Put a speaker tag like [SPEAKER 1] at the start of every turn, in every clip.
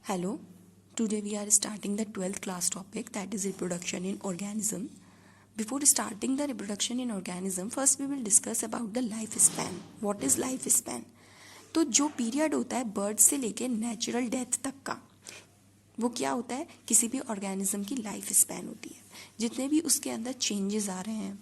[SPEAKER 1] Hello, today we are starting the 12th class topic, that is reproduction in organism. Before starting the reproduction in organism, first we will discuss about the lifespan. What is lifespan? तो जो period होता है birth से लेके natural death तक का, वो क्या होता है? किसी भी ऑर्गेनिज्म की लाइफ स्पैन होती है. जितने भी उसके अंदर चेंजेस आ रहे हैं,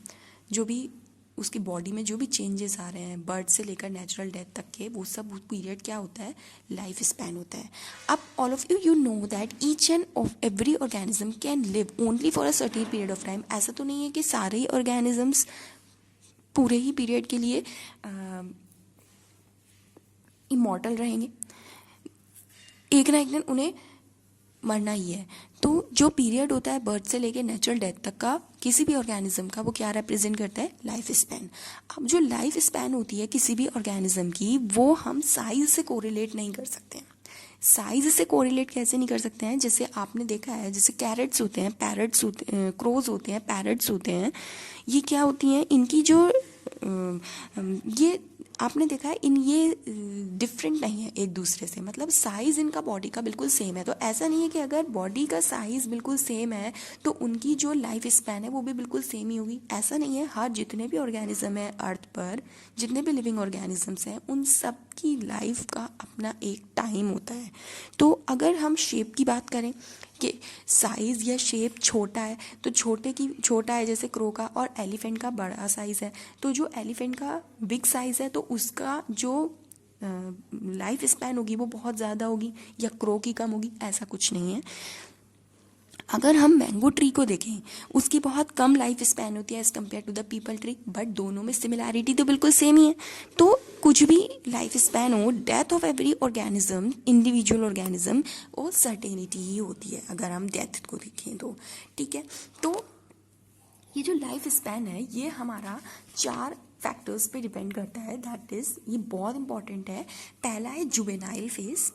[SPEAKER 1] जो भी उसकी बॉडी में जो भी चेंजेस आ रहे हैं बर्थ से लेकर नेचुरल डेथ तक के, वो सब पीरियड क्या होता है? लाइफ स्पैन होता है. अब all of you know that each end of every organism can live only for a certain period of time. ऐसा तो नहीं है कि सारे ही ऑर्गेनिजम्स पूरे ही पीरियड के लिए इमॉर्टल रहेंगे. एक ना एक दिन उन्हें मरना ही है. तो जो पीरियड होता है बर्थ से लेके नेचुरल डेथ तक का किसी भी ऑर्गेनिज्म का, वो क्या रिप्रेजेंट करता है? Life span. अब जो लाइफ स्पैन होती है किसी भी ऑर्गेनिज्म की, वो हम साइज से कोरिलेट नहीं कर सकते हैं. साइज से कोरिलेट कैसे नहीं कर सकते हैं? जैसे आपने देखा है, जैसे कैरेट्स होते हैं, पैरट्स होते हैं, क्रोज होते हैं, पैरट्स होते हैं, ये क्या होती हैं? इनकी जो ये आपने देखा है, ये डिफरेंट नहीं है एक दूसरे से. मतलब साइज इनका बॉडी का बिल्कुल सेम है. तो ऐसा नहीं है कि अगर बॉडी का साइज बिल्कुल सेम है तो उनकी जो लाइफ स्पैन है वो भी बिल्कुल सेम ही होगी. ऐसा नहीं है. हर जितने भी ऑर्गेनिज्म है अर्थ पर, जितने भी लिविंग ऑर्गेनिजम्स हैं, उन सब की लाइफ का अपना एक टाइम होता है. तो अगर हम शेप की बात करें कि साइज़ या शेप छोटा है, तो छोटा है जैसे क्रो का, और एलिफेंट का बड़ा साइज़ है. तो जो एलिफेंट का बिग साइज़ है तो उसका जो लाइफ स्पैन होगी वो बहुत ज़्यादा होगी, या क्रो की कम होगी. ऐसा कुछ नहीं है. अगर हम मैंगो ट्री को देखें, उसकी बहुत कम लाइफ स्पैन होती है as compare to the peepal tree, but दोनों में सिमिलैरिटी तो बिल्कुल सेम ही है. तो कुछ भी लाइफ स्पैन हो, death of every organism, individual organism, वो सर्टेनिटी ही होती है अगर हम डेथ को देखें तो. ठीक है. तो ये जो लाइफ स्पैन है ये हमारा 4 फैक्टर्स पे डिपेंड करता है. दैट इज, ये बहुत इंपॉर्टेंट है. पहला है जुवेनाइल फेज,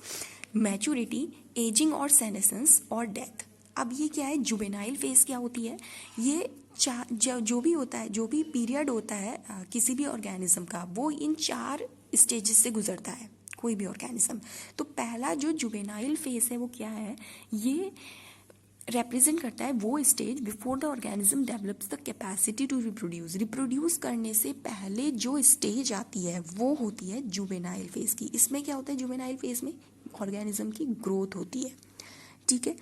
[SPEAKER 1] मैच्योरिटी, एजिंग और सेनेसेंस और डेथ. अब ये क्या है? जुवेनाइल फेज क्या होती है? ये जो भी होता है, जो भी पीरियड होता है किसी भी ऑर्गेनिज्म का, वो इन 4 स्टेजेस से गुजरता है कोई भी ऑर्गेनिज्म. तो पहला जो जुवेनाइल फेज है वो क्या है? ये रिप्रेजेंट करता है वो stage before the organism develops the capacity to reproduce. Reproduce करने से पहले जो स्टेज आती है वो होती है जुवेनाइल फेज की. इसमें क्या होता है? जुवेनाइल फेज में ऑर्गेनिज्म की ग्रोथ होती है. ठीक है.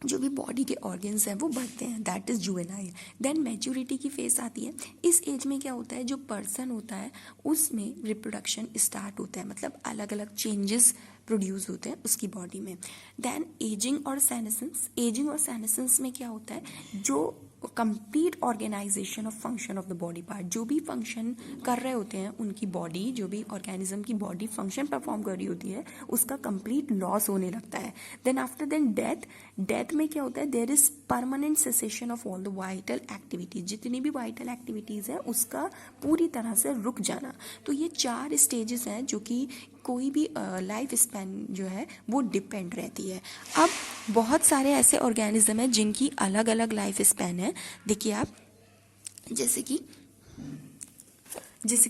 [SPEAKER 1] जो भी बॉडी के ऑर्गन्स हैं वो बढ़ते हैं. That is juvenile. Then maturity की फेज आती है. इस एज में क्या होता है? जो पर्सन होता है उसमें रिप्रोडक्शन स्टार्ट होता है, मतलब अलग अलग चेंजेस प्रोड्यूस होते हैं उसकी बॉडी में. देन एजिंग और सेनेसेंस. एजिंग और सेनेसेंस में क्या होता है? जो complete organisation of function of the body part, जो भी फंक्शन कर रहे होते हैं उनकी बॉडी, जो भी ऑर्गेनिज्म की बॉडी फंक्शन परफॉर्म कर रही होती है, उसका कंप्लीट लॉस होने लगता है. Then after then death. Death में क्या होता है? There is permanent cessation of all the vital activities. जितनी भी वाइटल एक्टिविटीज है उसका पूरी तरह से रुक जाना. तो ये 4 स्टेजेस हैं जो कि कोई भी लाइफ स्पैन जो है वो डिपेंड रहती है. अब बहुत सारे ऐसे ऑर्गेनिज्म हैं जिनकी अलग अलग लाइफ स्पैन है. देखिए आप, जैसे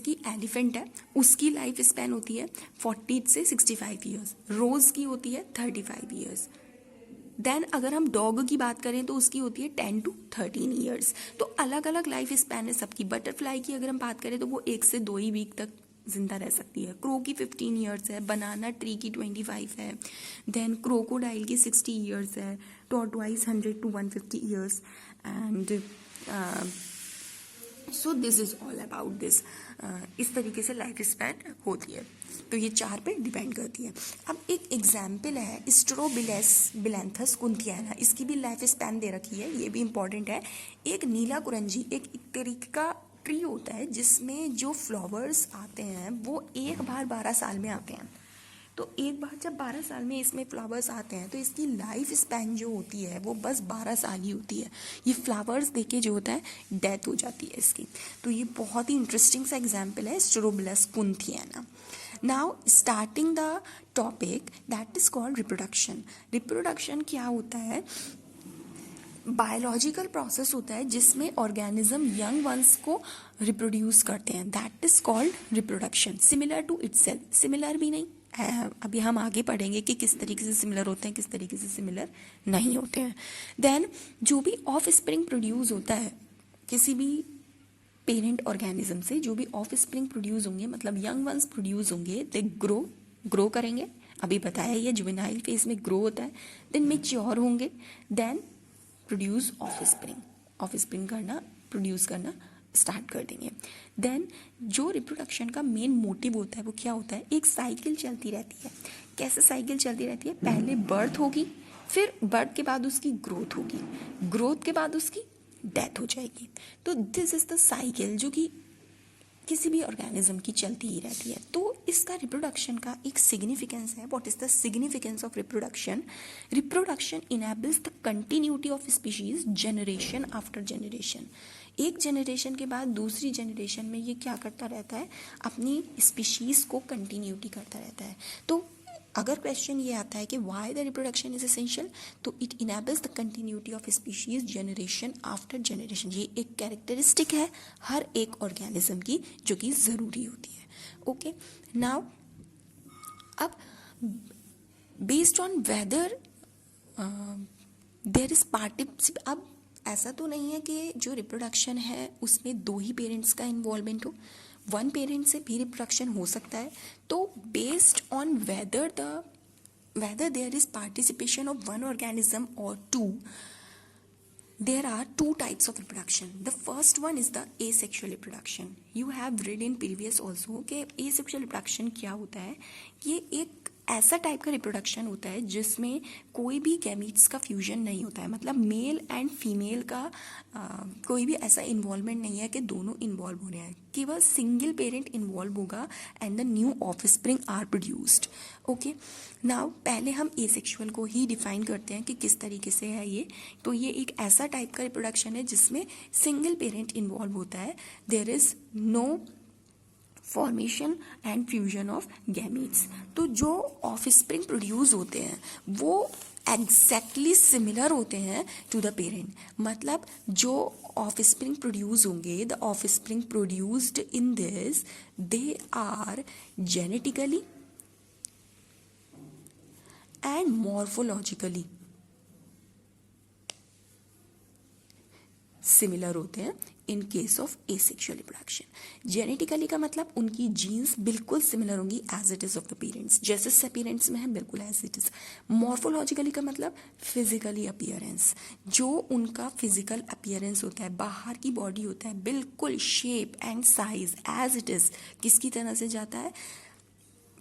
[SPEAKER 1] कि एलिफेंट है, उसकी लाइफ स्पैन होती है 40 से 65 ईयर्स. रोज की होती है 35 ईयर्स. देन अगर हम डॉग की बात करें तो उसकी होती है 10 to 13 ईयर्स. तो अलग अलग लाइफ स्पैन है सबकी. बटरफ्लाई की अगर हम बात करें तो वो 1 से 2 ही वीक तक जिंदा रह सकती है. क्रो की 15 ईयर्स है. बनाना ट्री की 25 है. देन क्रोकोडाइल की 60 ईयर्स है. Tortoise 100 to 150 years. And so this is all about this. इस तरीके से लाइफ स्पैन होती है. तो ये 4 पे डिपेंड करती है. अब एक एग्जाम्पल है स्ट्रोबिलेस बिलैंथस कुंथियाना. इसकी भी लाइफ स्पैन दे रखी है, ये भी इंपॉर्टेंट है. एक नीला कुरंजी एक तरीके का ट्री होता है जिसमें जो फ्लावर्स आते हैं वो एक बार 12 साल में आते हैं. तो एक बार जब 12 साल में इसमें फ्लावर्स आते हैं तो इसकी लाइफ स्पैन जो होती है वो बस 12 साल ही होती है. ये फ्लावर्स देके जो होता है डेथ हो जाती है इसकी. तो ये बहुत ही इंटरेस्टिंग सा एग्जाम्पल है Strobilanthes kunthiana. Now starting the topic that is called reproduction. Reproduction क्या होता है? बायोलॉजिकल प्रोसेस होता है जिसमें ऑर्गेनिज्म यंग वंस को रिप्रोड्यूस करते हैं. That is called reproduction. Similar to itself. Similar भी नहीं, अभी हम आगे पढ़ेंगे कि किस तरीके से सिमिलर होते हैं, किस तरीके से सिमिलर नहीं होते हैं। देन जो भी ऑफ स्प्रिंग प्रोड्यूस होता है किसी भी पेरेंट ऑर्गेनिज्म से, जो भी ऑफ स्प्रिंग प्रोड्यूस होंगे मतलब यंग वंस प्रोड्यूस होंगे, दे ग्रो करेंगे, अभी बताया ये जुवेनाइल फेज में ग्रो होता है, देन मेच्योर होंगे, देन प्रोड्यूस ऑफ स्प्रिंग करना, प्रोड्यूस करना स्टार्ट कर देंगे। देन जो रिप्रोडक्शन का मेन मोटिव होता है वो क्या होता है, एक साइकिल चलती रहती है। कैसे साइकिल चलती रहती है, पहले बर्थ होगी, फिर बर्थ के बाद उसकी ग्रोथ होगी, ग्रोथ के बाद उसकी डेथ हो जाएगी। तो दिस इज द साइकिल जो कि किसी भी ऑर्गेनिज्म की चलती ही रहती है। तो इसका रिप्रोडक्शन का एक सिग्निफिकेंस है। What is the significance of reproduction? Reproduction enables the continuity of species generation after generation. एक जनरेशन के बाद दूसरी जनरेशन में ये क्या करता रहता है, अपनी स्पीशीज को कंटिन्यूटी करता रहता है। तो अगर क्वेश्चन ये आता है कि why the reproduction is essential, तो it enables the continuity of species generation after generation. ये एक कैरेक्टरिस्टिक है हर एक ऑर्गेनिज्म की जो कि ज़रूरी होती है। ओके, नाउ अब based on whether there is पार्टिसिप, अब ऐसा तो नहीं है कि जो रिप्रोडक्शन है उसमें दो ही पेरेंट्स का इन्वॉल्वमेंट हो, वन पेरेंट से भी रिप्रोडक्शन हो सकता है। तो based on whether there is participation of one organism और two, there are two types of reproduction. The first one is the asexual reproduction. You have read in previous also कि asexual reproduction क्या होता है। ये एक ऐसा type का reproduction होता है जिसमें कोई भी गैमीट्स का फ्यूजन नहीं होता है, मतलब मेल एंड फीमेल का कोई भी ऐसा इन्वॉल्वमेंट नहीं है कि दोनों इन्वॉल्व हो रहे हैं, केवल सिंगल पेरेंट इन्वॉल्व होगा and the new offspring are produced. Okay, now पहले हम एसेक्सुअल को ही डिफाइन करते हैं कि किस तरीके से है ये। तो ये एक ऐसा टाइप का रिप्रोडक्शन है जिसमें सिंगल पेरेंट इन्वॉल्व होता है, there is no formation and fusion of gametes. तो जो ऑफस्प्रिंग प्रोड्यूस होते हैं वो एग्जैक्टली सिमिलर होते हैं टू द पेरेंट, मतलब जो ऑफस्प्रिंग प्रोड्यूस होंगे, the offspring produced in this, they are genetically and morphologically similar होते हैं in case of asexual reproduction. Genetically का मतलब उनकी जीन्स बिल्कुल सिमिलर होंगी as it is of the parents, जैसे पेरेंट्स में है बिल्कुल एज इट इज। मॉर्फोलॉजिकली का मतलब फिजिकली अपीयरेंस, जो उनका फिजिकल अपीयरेंस होता है, बाहर की बॉडी होता है, बिल्कुल shape and size as it is किसकी तरह से जाता है,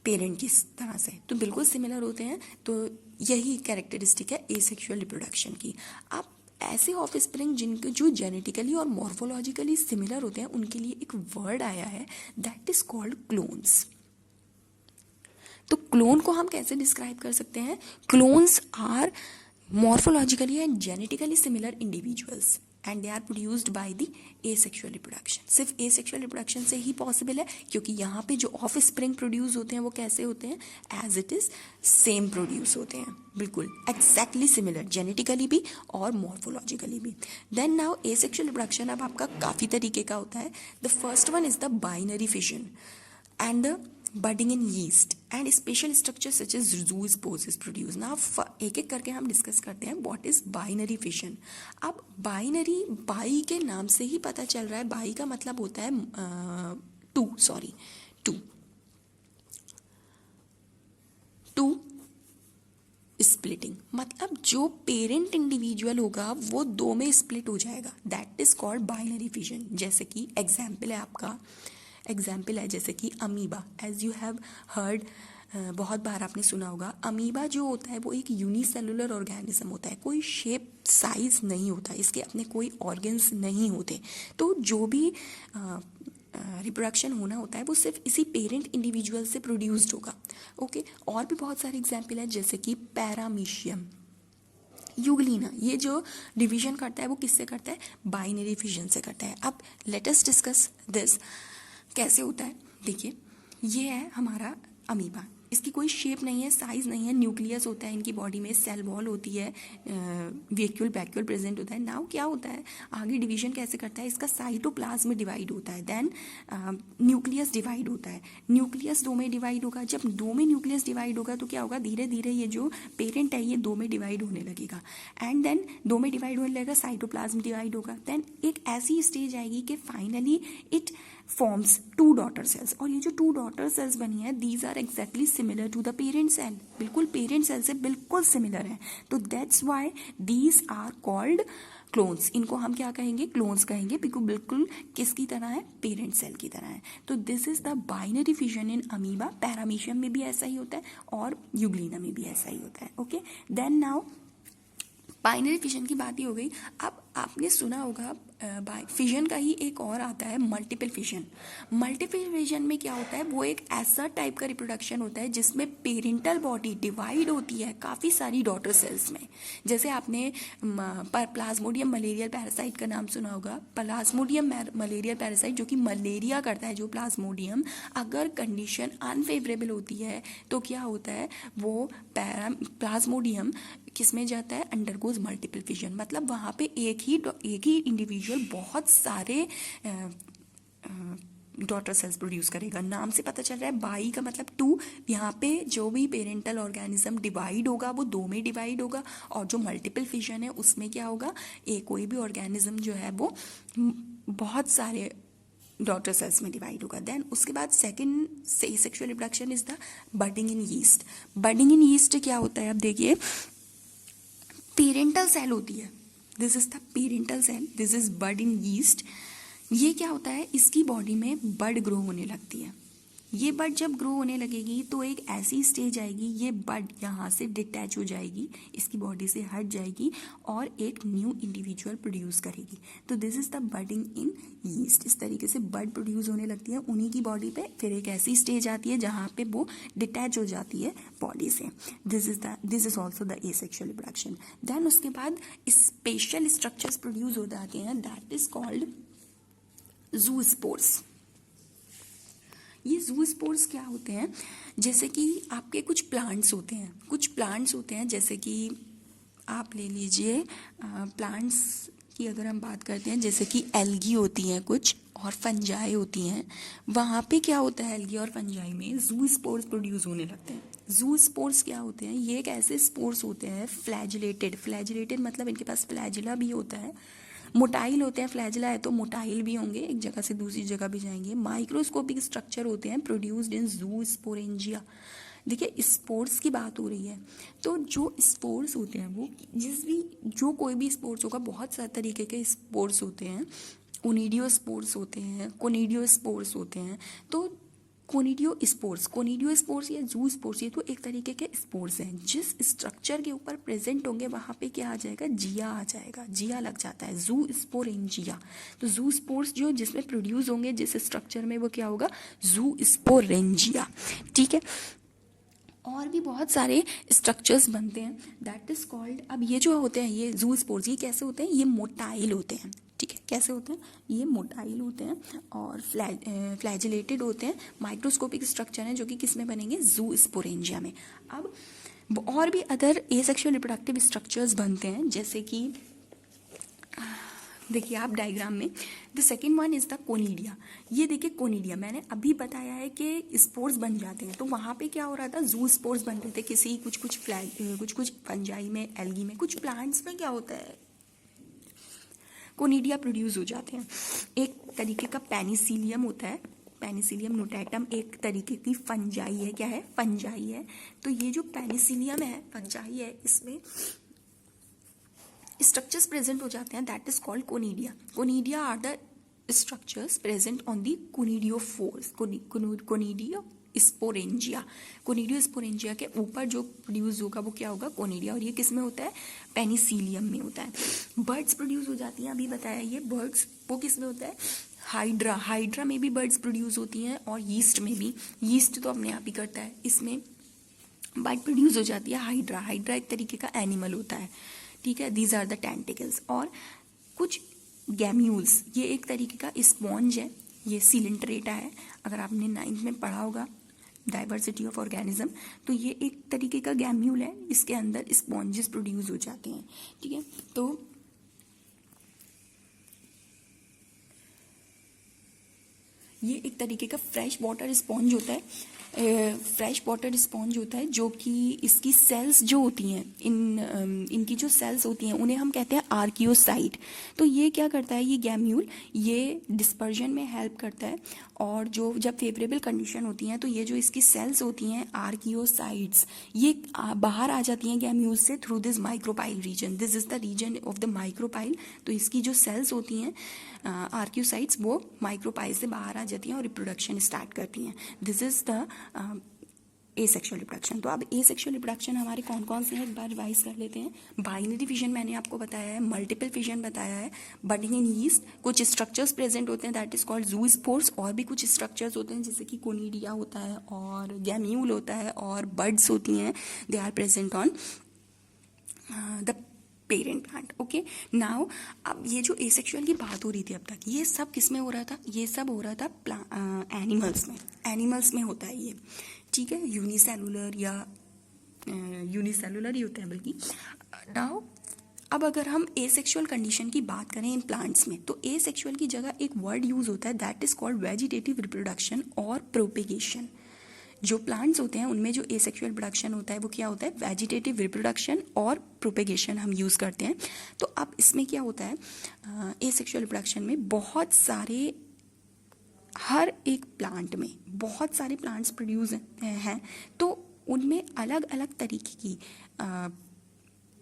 [SPEAKER 1] पेरेंट की तरह से, तो बिल्कुल सिमिलर होते हैं। तो यही कैरेक्टरिस्टिक है एसेक्सुअल रिप्रोडक्शन की। अब ऐसे ऑफस्प्रिंग जिनके जो जेनेटिकली और मॉर्फोलॉजिकली सिमिलर होते हैं उनके लिए एक वर्ड आया है दैट इज कॉल्ड क्लोन्स। तो क्लोन को हम कैसे डिस्क्राइब कर सकते हैं? Clones are morphologically and genetically similar individuals and they are produced by the asexual reproduction. सिर्फ एसेक्सुअल रिप्रोडक्शन से ही पॉसिबल है क्योंकि यहाँ पे जो ऑफ स्प्रिंग प्रोड्यूस होते हैं वो कैसे होते हैं, as it is same produce होते हैं, बिल्कुल एग्जैक्टली सिमिलर, जेनेटिकली भी और मॉर्फोलॉजिकली भी। देन नाउ एसेक्सुअल रिप्रोडक्शन अब आपका काफ़ी तरीके का होता है। The first one is the binary fission and the budding in yeast and special structure such as zoospores is produced. Now एक एक करके हम डिस्कस करते हैं what is binary fission. अब बाइनरी, बाई के नाम से ही पता चल रहा है, बाई का मतलब होता है टू स्प्लिटिंग, मतलब जो पेरेंट इंडिविजुअल होगा वो दो में स्प्लिट हो जाएगा, that is called binary fission. जैसे कि एग्जाम्पल है जैसे कि amoeba, as you have heard, बहुत बार आपने सुना होगा, अमीबा जो होता है वो एक यूनिसेलुलर ऑर्गेनिज्म होता है, कोई शेप साइज नहीं होता, इसके अपने कोई ऑर्गन्स नहीं होते। तो जो भी रिप्रोडक्शन होना होता है वो सिर्फ इसी पेरेंट इंडिविजुअल से प्रोड्यूस्ड होगा। ओके, और भी बहुत सारे एग्जाम्पल है जैसे कि पैरामीशियम, यूग्लिना, ये जो डिवीजन करता है वो किससे करता है, बाइनरी फिशन से करता है। अब लेट अस डिस्कस दिस कैसे होता है। देखिए, ये है हमारा अमीबा, इसकी कोई शेप नहीं है, साइज नहीं है, न्यूक्लियस होता है इनकी बॉडी में, सेल वॉल होती है, वैक्यूल वैक्यूल प्रेजेंट होता है। नाउ क्या होता है, आगे डिवीजन कैसे करता है, इसका साइटोप्लाज्म में डिवाइड होता है, देन न्यूक्लियस डिवाइड होता है, न्यूक्लियस दो में डिवाइड होगा। जब दो में न्यूक्लियस डिवाइड होगा तो क्या होगा, धीरे धीरे ये जो पेरेंट है ये दो में डिवाइड होने लगेगा, एंड देन दो में डिवाइड होने लगेगा, साइटोप्लाज्म डिवाइड होगा, देन एक ऐसी स्टेज आएगी कि finally it forms two daughter cells. और ये जो टू डॉटर सेल्स बनी है, these are exactly similar to the parent cell, बिल्कुल पेरेंट सेल से बिल्कुल सिमिलर है। तो that's why these are called clones. इनको हम क्या कहेंगे, क्लोन्स कहेंगे, बिल्कुल बिल्कुल किसकी तरह है, पेरेंट सेल की तरह है। तो this is the binary fission in amoeba. Paramecium में भी ऐसा ही होता है और यूग्लिना में भी ऐसा ही होता है। Okay, then now binary fission की बात ही हो गई। अब आपने सुना होगा फिजन का ही एक और आता है मल्टीपल फिजन। मल्टीपल फिजन में क्या होता है, वो एक ऐसा टाइप का रिप्रोडक्शन होता है जिसमें पेरेंटल बॉडी डिवाइड होती है काफ़ी सारी डॉटर सेल्स में। जैसे आपने प्लाज्मोडियम मलेरियल पैरासाइट का नाम सुना होगा। प्लाज्मोडियम मलेरियल पैरासाइट जो कि मलेरिया करता है, जो प्लाज्मोडियम, अगर कंडीशन अनफेवरेबल होती है तो क्या होता है, वो प्लाज्मोडियम किस में जाता है, अंडरगोज मल्टीपल फिजन। मतलब वहाँ पे एक ही इंडिविजुअल बहुत सारे डॉटर सेल्स प्रोड्यूस करेगा। नाम से पता चल रहा है, बाई का मतलब टू। यहाँ पे जो भी पेरेंटल ऑर्गेनिज्म डिवाइड होगा वो दो में डिवाइड होगा, और जो मल्टीपल फिजन है उसमें क्या होगा, एक कोई भी ऑर्गेनिज्म जो है वो बहुत सारे डॉटर सेल्स में डिवाइड होगा। देन उसके बाद second sexual reproduction is the budding in yeast. Budding in yeast क्या होता है, अब देखिए, पेरेंटल सेल होती है, this is the parental cell, this is bud in yeast. ये क्या होता है, इसकी बॉडी में बड ग्रो होने लगती है। ये बड जब ग्रो होने लगेगी तो एक ऐसी स्टेज आएगी, ये बड यहाँ से डिटैच हो जाएगी, इसकी बॉडी से हट जाएगी और एक न्यू इंडिविजुअल प्रोड्यूस करेगी। तो this is the budding in yeast. इस तरीके से बड प्रोड्यूस होने लगती है उन्हीं की बॉडी पे। फिर एक ऐसी स्टेज आती है जहाँ पे वो डिटैच हो जाती है बॉडी से। This is also the asexual reproduction. Then उसके बाद स्पेशल स्ट्रक्चर्स प्रोड्यूस हो जाते हैं, दैट इज कॉल्ड ज़ूस्पोर्स। ये ज़ूस्पोर्स क्या होते हैं, जैसे कि आपके कुछ प्लांट्स होते हैं, जैसे कि आप ले लीजिए प्लांट्स की अगर हम बात करते हैं, जैसे कि एल्गी होती हैं कुछ और फंजाई होती हैं। वहाँ पे क्या होता है, एल्गी और फंजाई में ज़ूस्पोर्स प्रोड्यूस होने लगते हैं। ज़ूस्पोर्स क्या होते हैं, ये एक ऐसे स्पोर्स होते हैं फ्लैजिलेटेड मतलब इनके पास फ्लैजिला भी होता है, मोटाइल होते हैं। फ्लैजिला है तो मोटाइल भी होंगे, एक जगह से दूसरी जगह भी जाएंगे। माइक्रोस्कोपिक स्ट्रक्चर होते हैं, प्रोड्यूस्ड इन ज़ूस्पोरेंजिया। देखिए स्पोर्स की बात हो रही है, तो जो स्पोर्स होते हैं वो जो कोई भी स्पोर्स होगा, बहुत सारे तरीके के स्पोर्स होते हैं। ओनिडियो स्पोर्स होते हैं, कोनिडियो स्पोर्स होते हैं। तो कोनिडियो स्पोर्स या जू स्पोर्स, ये तो एक तरीके के स्पोर्स हैं। जिस स्ट्रक्चर के ऊपर प्रेजेंट होंगे वहाँ पे क्या आ जाएगा, जिया आ जाएगा, जिया लग जाता है, जू स्पोरेंजिया। तो जू स्पोर्स जो जिसमें प्रोड्यूस होंगे जिस स्ट्रक्चर में, वो क्या होगा, जू स्पोरेंजिया। ठीक है, और भी बहुत सारे स्ट्रक्चर्स बनते हैं, दैट इज कॉल्ड। अब ये जो होते हैं, ये जू स्पोर्स, ये कैसे होते हैं, ये मोटाइल होते हैं। ठीक है, कैसे होते हैं, ये मोटाइल होते हैं और फ्लैजिलेटेड होते हैं। माइक्रोस्कोपिक स्ट्रक्चर है जो कि किस में बनेंगे, जू स्पोरेंजिया में। अब और भी अदर एसेक्सुअल रिप्रोडक्टिव स्ट्रक्चर्स बनते हैं, जैसे कि देखिए आप डायग्राम में, the second one is the conidia. ये देखिए कोनिडिया, मैंने अभी बताया है कि स्पोर्स बन जाते हैं, तो वहाँ पे क्या हो रहा था, जू स्पोर्स बन रहे थे किसी कुछ फंजाई में, एल्गी में। कुछ प्लांट्स में क्या होता है, कोनिडिया प्रोड्यूस हो जाते हैं। एक तरीके का पेनिसिलियम होता है, पेनिसिलियम नोटेटम एक तरीके की फंजाई है। क्या है, फंजाई है। तो ये जो पेनिसिलियम है, फंजाई है, इसमें स्ट्रक्चर्स प्रेजेंट हो जाते हैं, that is called conidia. Conidia are the structures present on the conidiophores, conidiosporangia. Conidiosporangia के ऊपर जो प्रोड्यूस होगा वो क्या होगा, कोनिडिया। और ये किस में होता है, पेनिसिलियम में होता है। बर्ड्स प्रोड्यूस हो जाती हैं, अभी बताया ये बर्ड्स, वो किस में होता है, हाइड्रा में भी बर्ड्स प्रोड्यूस होती हैं, और यीस्ट में भी। यीस्ट तो अपने आप ही करता है, इसमें बर्ड प्रोड्यूस हो जाती है हाइड्रा एक तरीके का एनिमल होता है। ठीक है, दीज आर द टेंटिकल्स। और कुछ गैम्यूल्स, ये एक तरीके का स्पॉन्ज है, ये सिलेंट्रेटा है। अगर आपने 9th में पढ़ा होगा, डाइवर्सिटी ऑफ ऑर्गेनिज्म। तो ये एक तरीके का गैम्यूल है, इसके अंदर स्पॉन्जेस प्रोड्यूस हो जाते हैं, ठीक है। तो ये एक तरीके का फ्रेश वाटर स्पॉन्ज होता है, फ्रेश वाटर स्पॉन्ज होता है, जो कि इसकी सेल्स जो होती हैं, इनकी जो सेल्स होती हैं उन्हें हम कहते हैं आर्कियोसाइट। तो ये क्या करता है, ये गैम्यूल ये डिस्पर्जन में हेल्प करता है, और जो जब फेवरेबल कंडीशन होती हैं तो ये जो इसकी सेल्स होती हैं आर्कियोसाइट्स, ये बाहर आ जाती हैं गैम्यूल से through this micropyle region. This is the region of the micropyle. तो इसकी जो सेल्स होती हैं आर्कियोसाइट्स, वो माइक्रोपाइल से बाहर आ जाती हैं और रिप्रोडक्शन स्टार्ट करती हैं। This is the asexual reproduction. तो अब एसेक्सुअल रिप्रोडक्शन हमारे कौन कौन से हैं, एक बार रिवाइज कर लेते हैं। बाइनरी फिजन मैंने आपको बताया है, मल्टीपल फिजन बताया है, बडिंग इन यीस्ट, कुछ स्ट्रक्चर्स प्रेजेंट होते हैं दैट इज कॉल्ड ज़ूस्पोर्स, और भी कुछ स्ट्रक्चर्स होते हैं जैसे कि कोनिडिया होता है और गैम्यूल होता है और बड्स होती हैं, they are present on the parent plant. Okay, now अब ये जो एसेक्सुअल की बात हो रही थी अब तक, ये सब किस में हो रहा था, ये सब हो रहा था एनिमल्स में। एनिमल्स में होता है ये, ठीक है, यूनिसेलुलर या यूनिसेलुलर ही होता है बल्कि। नाउ अब अगर हम एसेक्सुअल कंडीशन की बात करें इन प्लांट्स में, तो एसेक्सुअल की जगह एक वर्ड यूज होता है that is called vegetative reproduction और प्रोपेगेशन। जो प्लांट्स होते हैं उनमें जो एसेक्सुअल प्रोडक्शन होता है वो क्या होता है, वेजिटेटिव रिप्रोडक्शन और प्रोपेगेशन हम यूज़ करते हैं। तो अब इसमें क्या होता है, एसेक्सुअल प्रोडक्शन में बहुत सारे, हर एक प्लांट में बहुत सारे प्लांट्स प्रोड्यूस हैं, तो उनमें अलग अलग तरीके की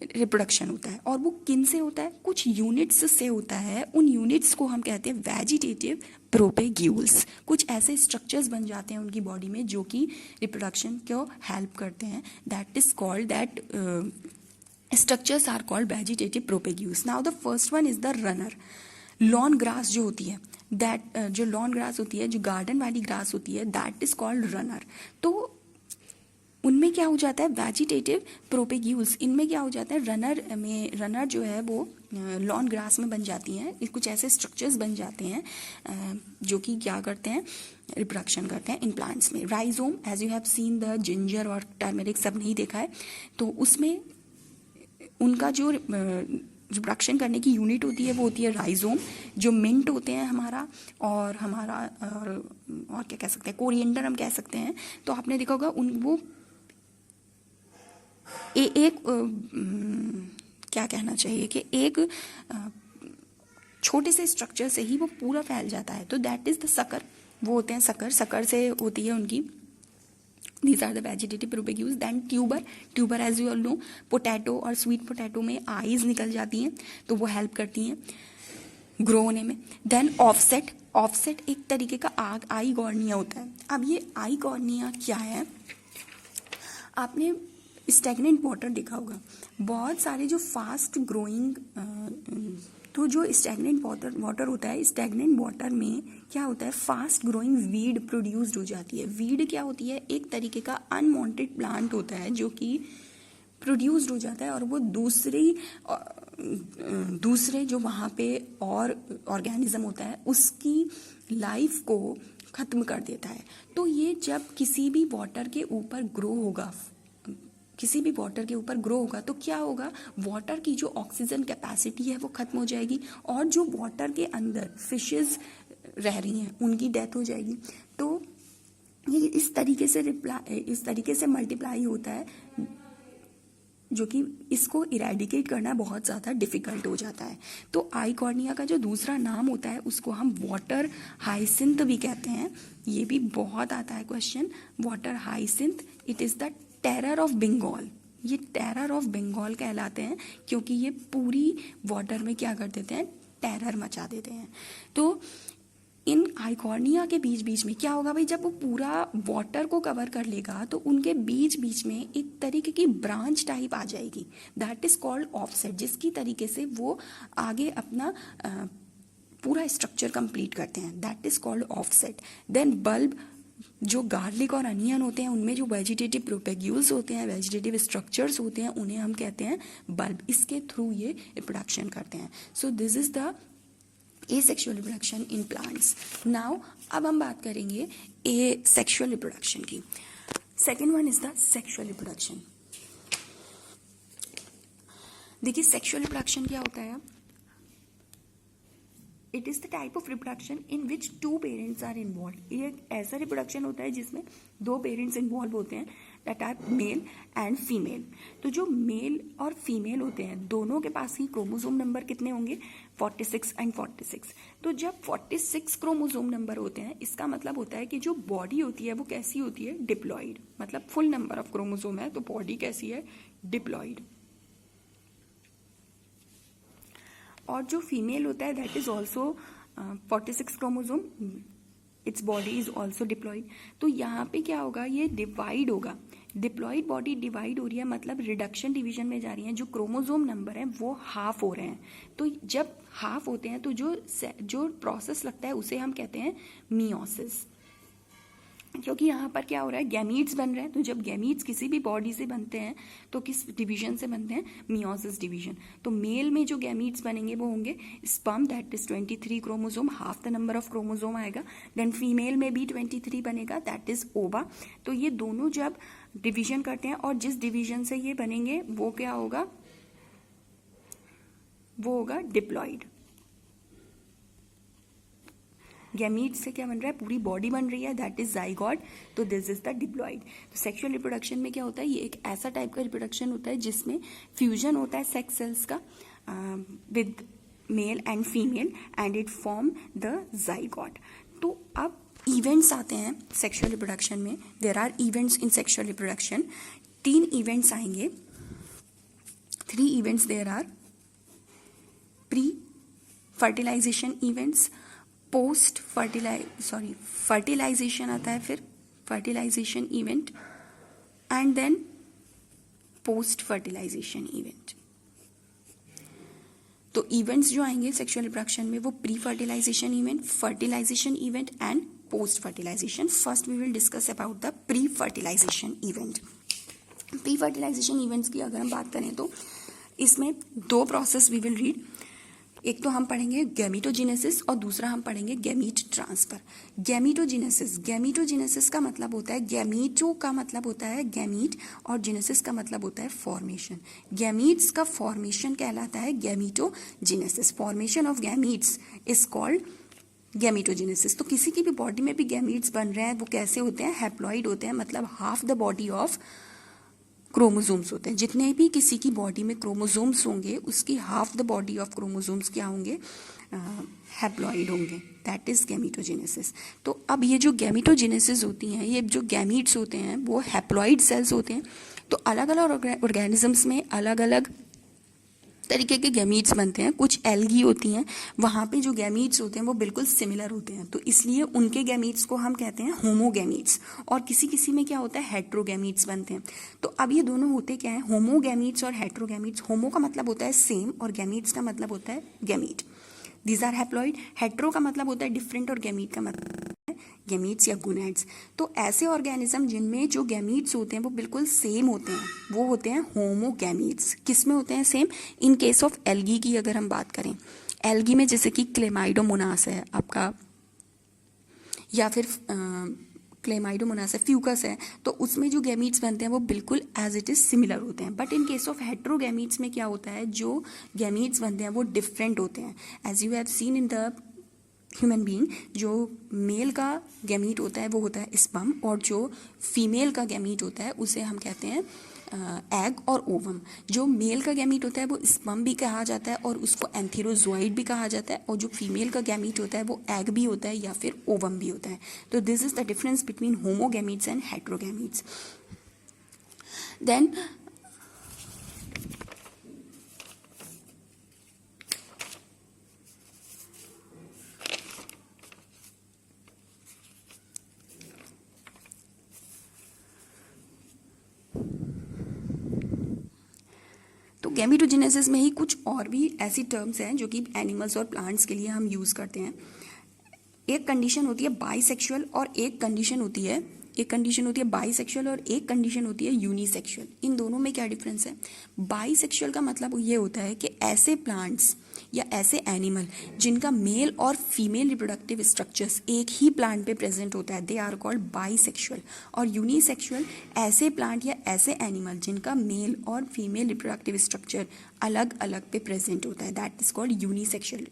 [SPEAKER 1] रिप्रोडक्शन होता है, और वो किन से होता है, कुछ यूनिट्स से होता है। उन यूनिट्स को हम कहते हैं वेजिटेटिव प्रोपेग्यूल्स। कुछ ऐसे स्ट्रक्चर्स बन जाते हैं उनकी बॉडी में जो कि रिप्रोडक्शन को हेल्प करते हैं, that is called that structures are called vegetative propagules. Now the first one is the runner. Lawn grass जो होती है, दैट जो लॉन ग्रास होती है, जो गार्डन वाली ग्रास होती है, दैट इज कॉल्ड रनर। तो उनमें क्या हो जाता है, वेजिटेटिव प्रोपेग्यूल्स, इनमें क्या हो जाता है, रनर जो है वो लॉन ग्रास में बन जाती हैं। कुछ ऐसे स्ट्रक्चर्स बन जाते हैं जो कि क्या करते हैं, रिप्रोडक्शन करते हैं इन प्लांट्स में। Rhizome, as you have seen the ginger और टर्मेरिक, सब नहीं देखा है, तो उसमें उनका जो रिप्रोडक्शन करने की यूनिट होती है वो होती है राइजोम। जो मिंट होते हैं हमारा और क्या कह सकते हैं, कोरिएंडर हम कह सकते हैं। तो आपने देखा होगा वो एक क्या कहना चाहिए कि एक छोटे से स्ट्रक्चर से ही वो पूरा फैल जाता है, तो दैट इज द सकर। वो होते हैं सकर से होती है उनकी, these are the vegetative propagules. then tuber as you all know, potato और स्वीट पोटैटो में आईज निकल जाती हैं, तो वो हेल्प करती हैं ग्रो होने में। देन ऑफसेट एक तरीके का आई कॉर्निया होता है। अब ये आई कॉर्निया क्या है, आपने स्टैग्नेंट वाटर देखा होगा, बहुत सारे जो फास्ट ग्रोइंग, तो जो स्टैग्नेंट वाटर होता है, स्टैग्नेंट वाटर में क्या होता है, फास्ट ग्रोइंग वीड प्रोड्यूस्ड हो जाती है। वीड क्या होती है, एक तरीके का अनवांटेड प्लांट होता है जो कि प्रोड्यूस्ड हो जाता है, और वो दूसरे जो वहाँ पे और ऑर्गेनिज्म होता है उसकी लाइफ को ख़त्म कर देता है। तो ये जब किसी भी वाटर के ऊपर ग्रो होगा, तो क्या होगा, वाटर की जो ऑक्सीजन कैपेसिटी है वो खत्म हो जाएगी, और जो वाटर के अंदर फिशेस रह रही हैं उनकी डेथ हो जाएगी। तो ये इस तरीके से मल्टीप्लाई होता है, जो कि इसको इरेडिकेट करना बहुत ज़्यादा डिफिकल्ट हो जाता है। तो आई कॉर्निया का जो दूसरा नाम होता है उसको हम वाटर हाइसिंथ भी कहते हैं। ये भी बहुत आता है question, water hyacinth, it is the terror of Bengal. ये टेरर ऑफ बंगाल कहलाते हैं क्योंकि ये पूरी वाटर में क्या कर देते हैं, टेरर मचा देते हैं। तो इन आइकॉर्निया के बीच में क्या होगा भाई, जब वो पूरा वाटर को कवर कर लेगा तो उनके बीच में एक तरीके की ब्रांच टाइप आ जाएगी, दैट इज कॉल्ड ऑफसेट, जिसकी तरीके से वो आगे अपना पूरा स्ट्रक्चर कंप्लीट करते हैं, that is called offset. Then bulb, जो गार्लिक और अनियन होते हैं उनमें जो वेजिटेटिव प्रोपेग्यूल्स होते हैं, वेजिटेटिव स्ट्रक्चर्स होते हैं, उन्हें हम कहते हैं बल्ब। इसके थ्रू ये रिप्रोडक्शन करते हैं। So this is the asexual reproduction in plants. Now अब हम बात करेंगे एसेक्सुअल रिप्रोडक्शन की। Second one is the sexual reproduction. देखिए सेक्सुअल रिप्रोडक्शन क्या होता है. It is the type of reproduction in which two parents are involve. ये एक ऐसा रिप्रोडक्शन होता है जिसमें दो पेरेंट्स इन्वॉल्व होते हैं, that are male and female. तो जो मेल और फीमेल होते हैं दोनों के पास ही क्रोमोसोम नंबर कितने होंगे, 46 एंड 46. तो जब 46 क्रोमोसोम नंबर होते हैं इसका मतलब होता है कि जो बॉडी होती है वो कैसी होती है, डिप्लॉइड. मतलब फुल नंबर ऑफ क्रोमोसोम है तो बॉडी कैसी है, डिप्लॉइड. और जो फीमेल होता है that is also 46 chromosome, its body is also diploid. तो यहाँ पे क्या होगा, ये डिवाइड होगा. डिप्लॉइड बॉडी डिवाइड हो रही है मतलब रिडक्शन डिवीजन में जा रही है. जो क्रोमोसोम नंबर है वो हाफ हो रहे हैं. तो जब हाफ होते हैं तो जो प्रोसेस लगता है उसे हम कहते हैं मियोसिस. क्योंकि यहाँ पर क्या हो रहा है, गैमीट्स बन रहे हैं. तो जब गैमीट्स किसी भी बॉडी से बनते हैं तो किस डिवीजन से बनते हैं, मियोसिस डिवीजन. तो मेल में जो गैमीट्स बनेंगे वो होंगे sperm, that is 23 chromosome, half the number of chromosome आएगा. देन फीमेल में भी 23 बनेगा, दैट इज ओवा. तो ये दोनों जब डिवीजन करते हैं और जिस डिवीजन से ये बनेंगे वो क्या होगा, वो होगा डिप्लॉइड. गैमीट से क्या बन रहा है, पूरी बॉडी बन रही है, दैट इज जाइगोट. तो दिस इज द डिप्लॉइड. तो सेक्सुअल रिप्रोडक्शन में क्या होता है, ये एक ऐसा टाइप का रिप्रोडक्शन होता है जिसमें फ्यूजन होता है सेक्स सेल्स का with male and female and it form the zygote. तो अब इवेंट्स आते हैं सेक्सुअल रिप्रोडक्शन में. There are events in sexual reproduction. 3 events आएंगे. 3 events there are pre fertilization events, post fertilization आता है, फिर fertilization event and then post fertilization event. तो इवेंट्स जो आएंगे सेक्सुअल रिप्रोडक्शन में वो pre fertilization event, fertilization event and post fertilization. First we will discuss about the pre fertilization event. Pre fertilization events की अगर हम बात करें तो इसमें 2 प्रोसेस वी विल रीड. एक तो हम पढ़ेंगे गैमीटोजेनेसिस और दूसरा हम पढ़ेंगे गैमीट ट्रांसफर. गैमीटोजेनेसिस का मतलब होता है, गैमीटो का मतलब होता है गैमीट और जेनेसिस का मतलब होता है फॉर्मेशन. गैमीट्स का फॉर्मेशन कहलाता है gametogenesis. Formation of gametes is called gametogenesis. तो किसी की भी बॉडी में भी गैमीट्स बन रहे हैं वो कैसे होते हैं, हैप्लॉइड होते हैं. मतलब half the body of chromosomes होते हैं. जितने भी किसी की बॉडी में क्रोमोसोम्स होंगे उसकी half the body of chromosomes क्या होंगे, हैप्लॉइड होंगे. That is gametogenesis. तो अब ये जो गैमीटोजेनेसिस होती हैं, ये जो गैमीट्स होते हैं वो हैप्लॉइड सेल्स होते हैं. तो अलग अलग ऑर्गेनिजम्स में अलग अलग तरीके के गैमीट्स बनते हैं. कुछ एल्गी होती हैं, वहाँ पे जो गैमीट्स होते हैं वो बिल्कुल सिमिलर होते हैं, तो इसलिए उनके गैमीट्स को हम कहते हैं होमोगैमीट्स. और किसी किसी में क्या होता है, हेट्रोगैमीट्स बनते हैं. तो अब ये दोनों होते क्या हैं, होमोगैमीट्स और हेट्रोगैमीट्स. होमो का मतलब होता है सेम और गैमीट्स का मतलब होता है gamete. These are haploid. Hetero का मतलब होता है डिफरेंट और गैमीट का मतलब गैमीट्स या गुनैड्स. तो ऐसे ऑर्गेनिज्म जिनमें जो गैमीट्स होते हैं वो बिल्कुल सेम होते हैं वो होते हैं होमोगैमीट्स. किस में होते हैं, same. In case of algae की अगर हम बात करें, एल्गी में जैसे कि क्लेमाइडोमोनास है आपका, या फिर क्लेमाइडोमोनास है, फ्यूकस है, तो उसमें जो गैमीट्स बनते हैं वो बिल्कुल एज इट इज सिमिलर होते हैं. बट इन केस ऑफ हेट्रोगैमीट्स में क्या होता है, जो गैमीट्स बनते हैं वो डिफरेंट होते हैं. As you have seen in the human being, जो मेल का गैमीट होता है वो होता है स्पर्म और जो फीमेल का गैमीट होता है उसे हम कहते हैं एग और ओवम. जो मेल का गैमीट होता है वो स्पर्म भी कहा जाता है और उसको एंथेरोजोइड भी कहा जाता है, और जो फीमेल का गैमीट होता है वो एग भी होता है या फिर ओवम भी होता है. तो this is the difference between homogametes and heterogametes. Then तो गैमीटोजेनेसिस में ही कुछ और भी ऐसी टर्म्स हैं जो कि एनिमल्स और प्लांट्स के लिए हम यूज़ करते हैं. एक कंडीशन होती है बाइसेक्सुअल और एक कंडीशन होती है एक कंडीशन होती है बाइसेक्सुअल और एक कंडीशन होती है यूनिसेक्सुअल। इन दोनों में क्या डिफरेंस है? बाइसेक्सुअल का मतलब ये होता है कि ऐसे प्लांट्स या ऐसे एनिमल जिनका मेल और फीमेल रिप्रोडक्टिव स्ट्रक्चर्स एक ही प्लांट पे प्रेजेंट होता है, दे आर कॉल्ड बाइसेक्सुअल। और यूनिसेक्सुअल ऐसे प्लांट या ऐसे एनिमल जिनका मेल और फीमेल रिप्रोडक्टिव स्ट्रक्चर अलग अलग पे प्रेजेंट होता है, that is called unisexual.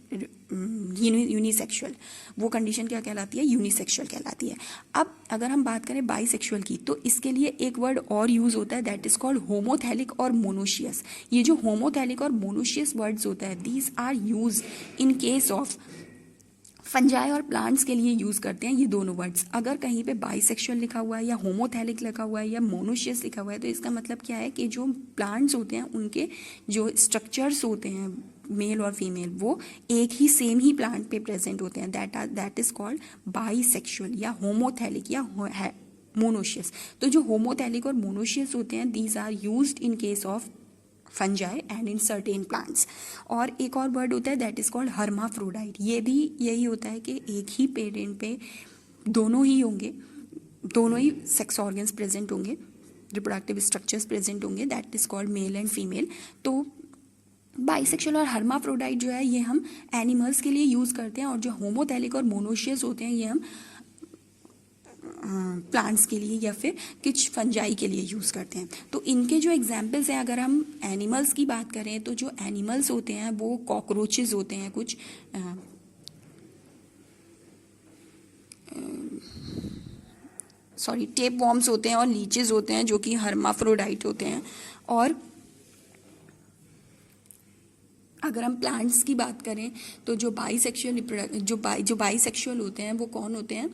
[SPEAKER 1] Unisexual वो कंडीशन क्या कहलाती है? यूनिसेक्सुअल कहलाती है। अब अगर हम बात करें बाइसेक्सुअल की, तो इसके लिए एक वर्ड और यूज होता है, दैट इज कॉल्ड होमोथैलिक और मोनोशियस। ये जो होमोथैलिक और मोनोशियस वर्ड्स होता है, these are use in case of fungi और प्लांट्स के लिए यूज करते हैं ये दोनों वर्ड्स। अगर कहीं पे बाइसेक्सुअल लिखा हुआ है या होमोथैलिक लिखा हुआ है या मोनोशियस लिखा हुआ है, तो इसका मतलब क्या है कि जो प्लांट्स होते हैं उनके जो स्ट्रक्चर्स होते हैं मेल और फीमेल वो एक ही सेम ही प्लांट पे प्रेजेंट होते हैं, दैट इज कॉल्ड बाइसेक्सुअल या होमोथैलिक या मोनोशियस। तो जो होमोथैलिक और मोनोशियस होते हैं, these are used in case of fungi and in certain plants. और एक और वर्ड होता है दैट इज कॉल्ड हर्माफ्रोडाइट। ये भी यही होता है कि एक ही पेरेंट पे दोनों ही होंगे, दोनों ही सेक्स ऑर्गन्स प्रेजेंट होंगे, रिप्रोडक्टिव स्ट्रक्चर्स प्रेजेंट होंगे, that is called male and female. तो बाइसेक्सुअल और हर्माफ्रोडाइट जो है ये हम एनिमल्स के लिए यूज करते हैं, और जो होमोथैलिक और मोनोशियस होते हैं ये हम प्लांट्स के लिए या फिर कुछ फंजाई के लिए यूज करते हैं। तो इनके जो एग्जाम्पल्स हैं, अगर हम एनिमल्स की बात करें तो जो एनिमल्स होते हैं वो कॉकरोचेस होते हैं, कुछ टेप वॉर्म्स होते हैं और लीचेस होते हैं जो कि हर्माफ्रोडाइट होते हैं। और अगर हम प्लांट्स की बात करें तो जो बाइसेक्सुअल होते हैं वो कौन होते हैं?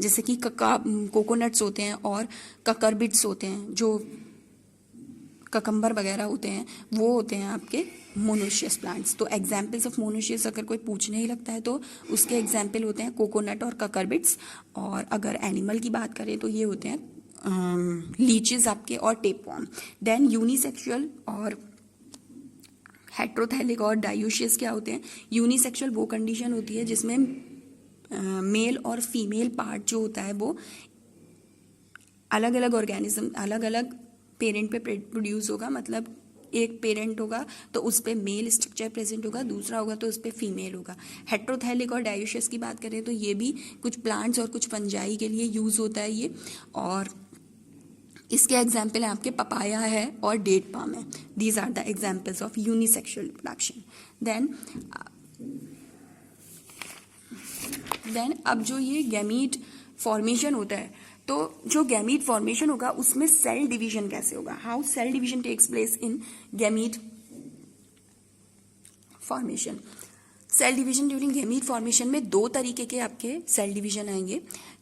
[SPEAKER 1] जैसे कि कोकोनट्स होते हैं और ककरबिट्स होते हैं, जो ककम्बर वगैरह होते हैं वो होते हैं आपके मोनोशियस प्लांट्स। तो एग्जाम्पल्स ऑफ मोनोशियस अगर कोई पूछने ही लगता है तो उसके एग्जाम्पल होते हैं कोकोनट और ककरबिट्स। और अगर एनिमल की बात करें तो ये होते हैं लीचेस आपके और टेपवॉर्म। देन यूनिसेक्सुअल और हेट्रोथैलिक और डायोशियस क्या होते हैं? यूनिसेक्सुअल वो कंडीशन होती है जिसमें मेल और फीमेल पार्ट जो होता है वो अलग अलग ऑर्गेनिज्म अलग अलग पेरेंट पे प्रोड्यूस होगा। मतलब एक पेरेंट होगा तो उस पर मेल स्ट्रक्चर प्रेजेंट होगा, दूसरा होगा तो उस पर फीमेल होगा। हेट्रोथैलिक और डायोशियस की बात करें तो ये भी कुछ प्लांट्स और कुछ फंजाई के लिए यूज होता है ये। और इसके एग्जाम्पल हैं आपके पपाया है और डेट पाम है। These are the examples of unisexual reproduction. Then अब जो ये गैमीट फॉर्मेशन होता है, तो जो गैमीट फॉर्मेशन होगा उसमें सेल डिवीजन कैसे होगा? How cell division takes place in gamete formation. Cell division during gamete formation में दो तरीके के आपके सेल डिवीजन आएंगे।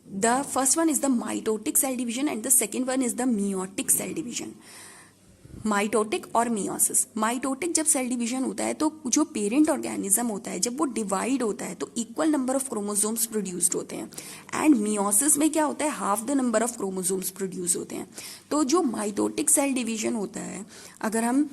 [SPEAKER 1] The first one is the mitotic cell division and the second one is the meiotic cell division. Mitotic और meiosis. Mitotic जब cell division होता है तो जो पेरेंट ऑर्गेनिज्म होता है जब वो डिवाइड होता है तो equal number of chromosomes produced होते हैं। एंड मियोसिस में क्या होता है? Half the number of chromosomes produce होते हैं। तो जो माइटोटिक सेल डिवीजन होता है, अगर हम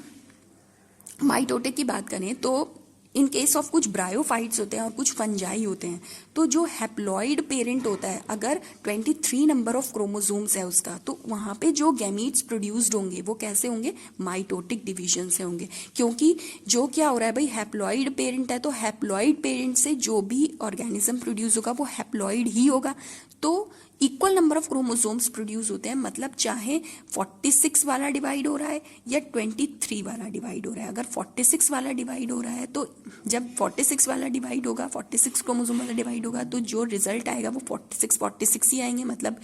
[SPEAKER 1] माइटोटिक की बात करें तो इन केस ऑफ कुछ ब्रायोफाइट्स होते हैं और कुछ फंजाई होते हैं, तो जो हैप्लॉइड पेरेंट होता है अगर 23 नंबर ऑफ क्रोमोसोम्स है उसका, तो वहां पे जो गैमीट्स प्रोड्यूस्ड होंगे वो कैसे होंगे? माइटोटिक डिवीजन से होंगे। क्योंकि जो क्या हो रहा है भाई, हैप्लॉइड पेरेंट है तो हैप्लॉइड पेरेंट से जो भी ऑर्गेनिज्म प्रोड्यूस होगा वो हैप्लॉइड ही होगा। तो equal number of chromosomes produce होते हैं, मतलब चाहे 46 वाला डिवाइड हो रहा है या 23 वाला डिवाइड हो रहा है। अगर 46 वाला डिवाइड हो रहा है तो जब 46 वाला डिवाइड होगा, 46 क्रोमोसोम वाला डिवाइड होगा, तो जो रिजल्ट आएगा वो 46 ही आएंगे, मतलब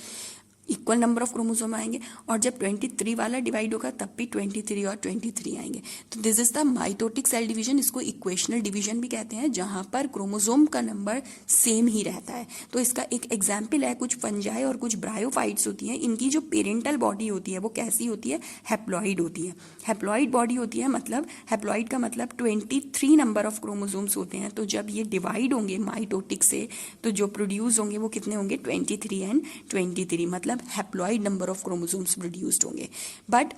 [SPEAKER 1] इक्वल नंबर ऑफ क्रोमोसोम आएंगे। और जब 23 वाला डिवाइड होगा तब भी 23 और 23 आएंगे। तो this is the mitotic cell division. इसको इक्वेशनल डिवीजन भी कहते हैं, जहां पर क्रोमोसोम का नंबर सेम ही रहता है। तो इसका एक एग्जाम्पल है कुछ फंजाई और कुछ ब्रायोफाइट्स होती हैं, इनकी जो पेरेंटल बॉडी होती है वो कैसी होती है? हैप्लॉइड होती है। हैप्लॉइड बॉडी होती है, मतलब हैप्लॉइड का मतलब 23 नंबर ऑफ क्रोमोसोम्स होते हैं। तो जब ये डिवाइड होंगे माइटोटिक से तो जो प्रोड्यूस होंगे वो कितने होंगे? 23 एंड 23, मतलब haploid number of chromosomes produced होंगे। But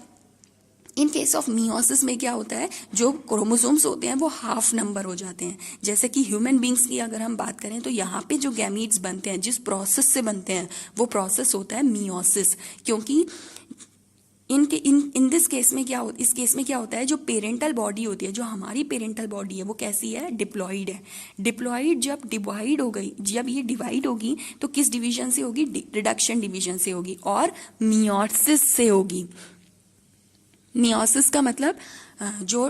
[SPEAKER 1] in case of meiosis में क्या होता है, जो क्रोमोसोम्स होते हैं वो हाफ नंबर हो जाते हैं। जैसे कि ह्यूमन बींग्स की अगर हम बात करें तो यहाँ पे जो गैमीट्स बनते हैं, जिस प्रोसेस से बनते हैं, वो प्रोसेस होता है मियोसिस। क्योंकि इन दिस केस में इस केस में क्या होता है, जो पेरेंटल बॉडी होती है, जो हमारी पेरेंटल बॉडी है, वो कैसी है, डिप्लॉइड है। डिप्लॉइड जब डिवाइड हो गई, जब ये डिवाइड होगी तो किस डिवीजन से होगी, रिडक्शन डिवीजन से होगी और मियोसिस से होगी। मियोसिस का मतलब जो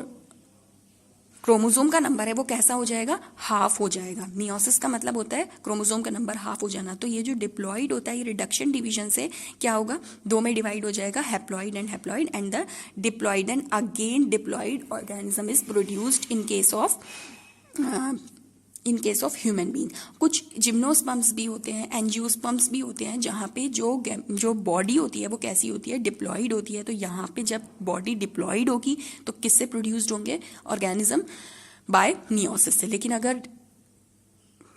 [SPEAKER 1] क्रोमोसोम का नंबर है वो कैसा हो जाएगा, हाफ हो जाएगा। मियोसिस का मतलब होता है क्रोमोसोम का नंबर हाफ हो जाना। तो ये जो डिप्लॉइड होता है, ये रिडक्शन डिवीजन से क्या होगा, दो में डिवाइड हो जाएगा, haploid and the diploid and again diploid organism is produced in case of human being. कुछ जिम्नोस्पर्म्स भी होते हैं, एंजियोस्पर्म्स भी होते हैं, जहाँ पे जो बॉडी होती है वो कैसी होती है, डिप्लॉइड होती है। तो यहाँ पे जब बॉडी डिप्लॉइड होगी तो किससे प्रोड्यूस्ड होंगे ऑर्गेनिज्म, बाय मियोसिस से। लेकिन अगर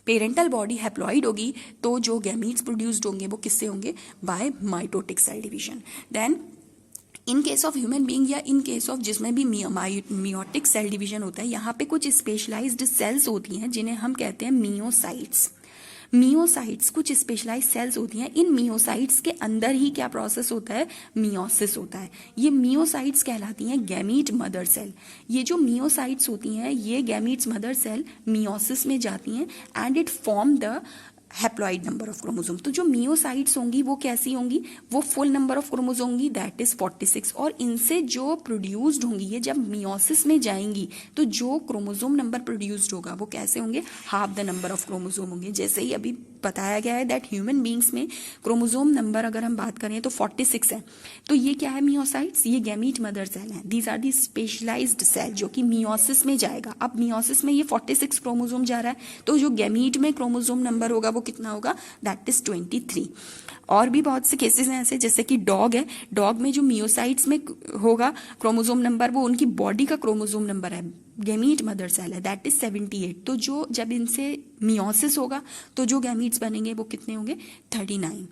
[SPEAKER 1] पेरेंटल बॉडी हैप्लॉइड होगी तो जो गैमीट्स प्रोड्यूस्ड होंगे वो किससे होंगे, by mitotic cell division. Then in case of human being या इन केस ऑफ जिसमें भी मियोटिक सेल डिवीजन होता है, यहाँ पे कुछ स्पेशलाइज्ड सेल्स होती हैं जिन्हें हम कहते हैं मियोसाइट्स। मियोसाइट्स कुछ स्पेशलाइज्ड सेल्स होती हैं। इन मियोसाइट्स के अंदर ही क्या प्रोसेस होता है, मियोसिस होता है। ये मियोसाइट्स कहलाती हैं गैमीट मदर सेल। ये जो मियोसाइट्स होती हैं, ये गैमीट्स मदर सेल मियोसिस में जाती हैं and it form the haploid number of chromosome. तो जो मियोसाइट्स होंगी वो कैसी होंगी, वो फुल नंबर ऑफ क्रोमोसोम होंगी, दैट इज 46। और इनसे जो प्रोड्यूस्ड होंगी, ये जब मियोसिस में जाएंगी तो जो क्रोमोसोम नंबर प्रोड्यूस्ड होगा वो कैसे होंगे, half the number of chromosome होंगे। जैसे ही अभी बताया गया है दैट ह्यूमन बींग्स में क्रोमोसोम नंबर अगर हम बात करें तो 46 है। तो ये क्या है, मियोसाइट्स, ये गैमीट मदर सेल है। These are the specialised cell जो कि मियोसिस में जाएगा। अब मियोसिस में ये 46 क्रोमोसोम जा रहा है, तो जो गैमीट में क्रोमोसोम नंबर होगा वो कितना होगा, दैट इज 23। और भी बहुत से केसेस हैं ऐसे, जैसे कि डॉग है, डॉग में जो मियोसाइट्स में होगा क्रोमोसोम नंबर वो उनकी बॉडी का क्रोमोसोम नंबर है, गैमीट मदर सेल है, दैट इज 78। तो जो जब इनसे मियोसिस होगा तो जो गैमीट्स बनेंगे वो कितने होंगे, 39,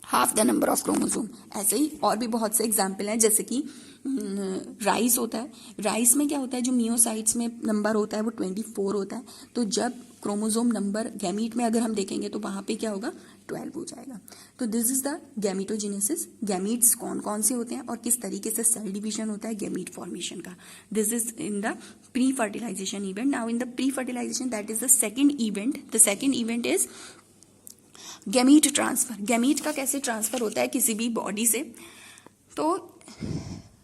[SPEAKER 1] half the number of chromosome. ऐसे ही और भी बहुत से एग्जाम्पल हैं, जैसे कि राइस होता है। राइस में क्या होता है, जो मियोसाइट्स में नंबर होता है वो 24 होता है। तो जब क्रोमोसोम नंबर गैमीट में अगर हम देखेंगे तो वहाँ पे क्या होगा, 12 हो जाएगा। तो दिस इज द गैमीटोजेनेसिस। गैमीट्स कौन कौन से होते हैं और किस तरीके से सेल डिवीजन होता है गैमीट फॉर्मेशन का। This is in the pre fertilization event. Now in the pre fertilization, that is the second event. The second event is gamete transfer. Gamete का कैसे ट्रांसफर होता है किसी भी बॉडी से, तो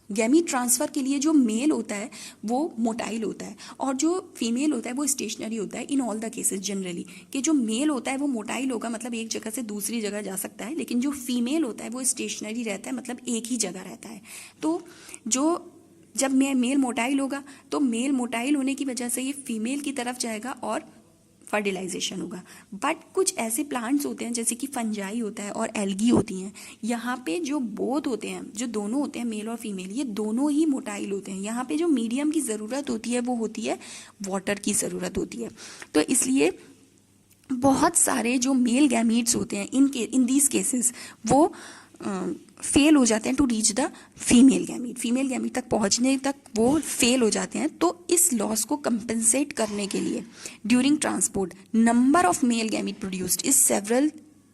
[SPEAKER 1] गैमीट ट्रांसफर के लिए जो मेल होता है वो मोटाइल होता है और जो फीमेल होता है वो स्टेशनरी होता है। In all the cases generally कि जो मेल होता है वो मोटाइल होगा, मतलब एक जगह से दूसरी जगह जा सकता है, लेकिन जो फीमेल होता है वो स्टेशनरी रहता है, मतलब एक ही जगह रहता है। तो जब मेल मोटाइल होगा तो मेल मोटाइल होने की वजह से ये फीमेल की तरफ जाएगा और फर्टिलाइजेशन होगा। बट कुछ ऐसे प्लांट्स होते हैं जैसे कि फंजाई होता है और एल्गी होती हैं, यहाँ पे जो बोथ होते हैं, जो दोनों होते हैं मेल और फीमेल, ये दोनों ही मोटाइल होते हैं। यहाँ पे जो मीडियम की ज़रूरत होती है वो होती है वाटर की ज़रूरत होती है। तो इसलिए बहुत सारे जो मेल गैमीट्स होते हैं इन दीज केसेस वो फेल हो जाते हैं to reach the female gamete तक पहुंचने तक वो फेल हो जाते हैं। तो इस लॉस को कंपेंसेट करने के लिए during transport number of male gamete produced is several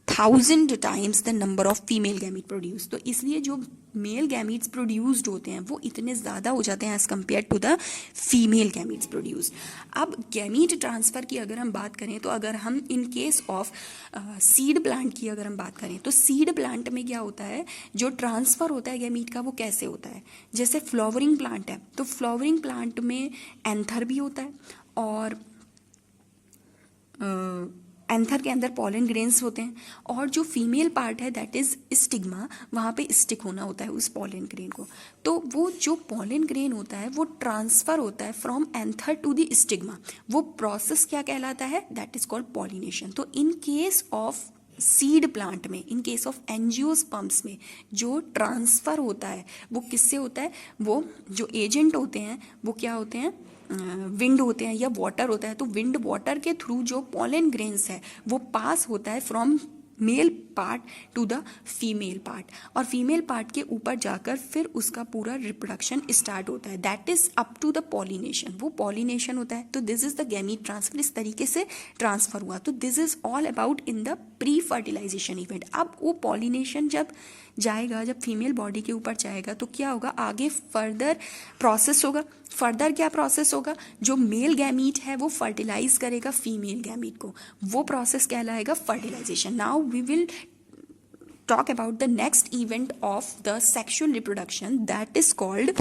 [SPEAKER 1] 1000 times the number of female gamete produce. तो इसलिए जो मेल गैमीट्स प्रोड्यूस्ड होते हैं वो इतने ज़्यादा हो जाते हैं as compare to the female gametes produced. अब गैमीट ट्रांसफ़र की अगर हम बात करें तो अगर हम in case of seed plant की अगर हम बात करें तो सीड प्लांट में क्या होता है, जो ट्रांसफ़र होता है गैमीट का वो कैसे होता है। जैसे फ्लावरिंग प्लांट है तो फ्लावरिंग प्लांट में एंथर भी होता है और एंथर के अंदर पॉलन ग्रेन्स होते हैं और जो फीमेल पार्ट है दैट इज स्टिग्मा, वहाँ पे स्टिक होना होता है उस पॉलन ग्रेन को। तो वो जो पॉलन ग्रेन होता है वो ट्रांसफर होता है from anther to the stigma. वो प्रोसेस क्या कहलाता है, दैट इज कॉल्ड पॉलिनेशन। तो in case of seed plant में, इन केस ऑफ एंजियोस्पर्म्स में जो ट्रांसफर होता है वो किससे होता है, वो जो एजेंट होते हैं वो क्या होते हैं, विंड होते हैं या वाटर होता है। तो विंड वाटर के थ्रू जो पॉलन ग्रेन्स है वो पास होता है from male part two the female part, और फीमेल पार्ट के ऊपर जाकर फिर उसका पूरा रिप्रोडक्शन स्टार्ट होता है, that is up to the pollination, वो पॉलिनेशन होता है। तो this is the gamete transfer, इस तरीके से ट्रांसफर हुआ। तो this is all about in the pre fertilization event. अब वो पॉलिनेशन जब जाएगा, जब फीमेल बॉडी के ऊपर जाएगा तो क्या होगा, आगे फर्दर प्रोसेस होगा। फर्दर क्या प्रोसेस होगा, जो मेल गैमीट है वो फर्टिलाइज करेगा फीमेल गैमीट को, वो प्रोसेस कहलाएगा fertilization. Now we will talk about the next event of the sexual reproduction that is called